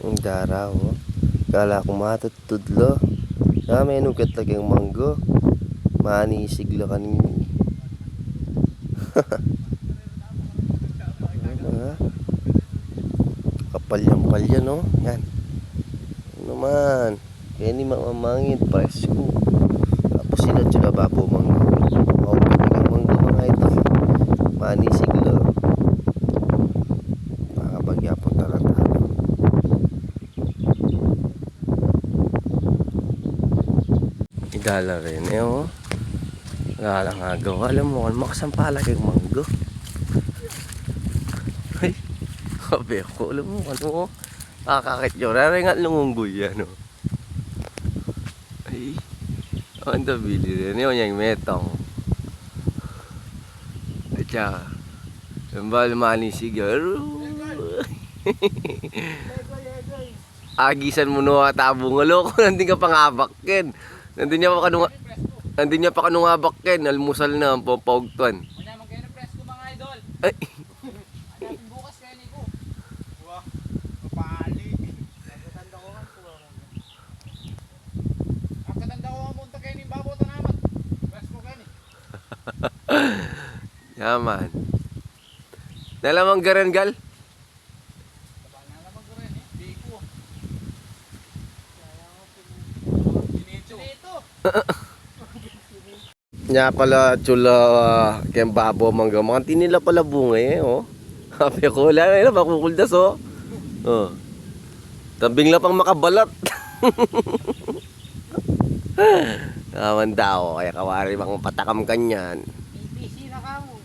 Ang daraw, oh. Kala ko matutudlo. May nugat lagi ang manggo. Manisiglo kanini. Kapal yan palya, no? Yan. Ano naman? Kaya ni mamamangin, presko. Tapos sila tsaka babo manggo. O, pagkagang manggo mga ito. Manisiglo. Nakapagyapon tarantado. Idala rin, eh, oh. Wala lang agaw. Alam mo, makasampala kayong manggo. Ay, sabi ako, alam mo, ano, kakakit nyo. Raringat lumunggoy yan, oh. Ay, ang dabili rin. Yun yung metong. At saka, yung balmani sigaro. Agisan mo no tabong loko. Nandun ka pangabakin. Nandun niya pa kanungabakin. Almusal na ang paugtuan. Manyaman kayo na presko mga idol. Ay. Hanapin bukas kayo ni ko. Wah, kapali. Nagkatanda ko nga po. Ang katanda ko nga munta kayo ni Babo Tanamat. Presko kayo ni. Yaman. Nalamang garan gal? Nalamang ko rin eh. Di ko. Sinito. Nya pala chula kaya babo mangga. Mga tinila pala bunga eh, oh. Sabi ko, wala na makukuldas, oh. Oh. Tabing lang pang makabalat. Naman daw, kaya kawari bang patakam kanyan. ABC na ka mo.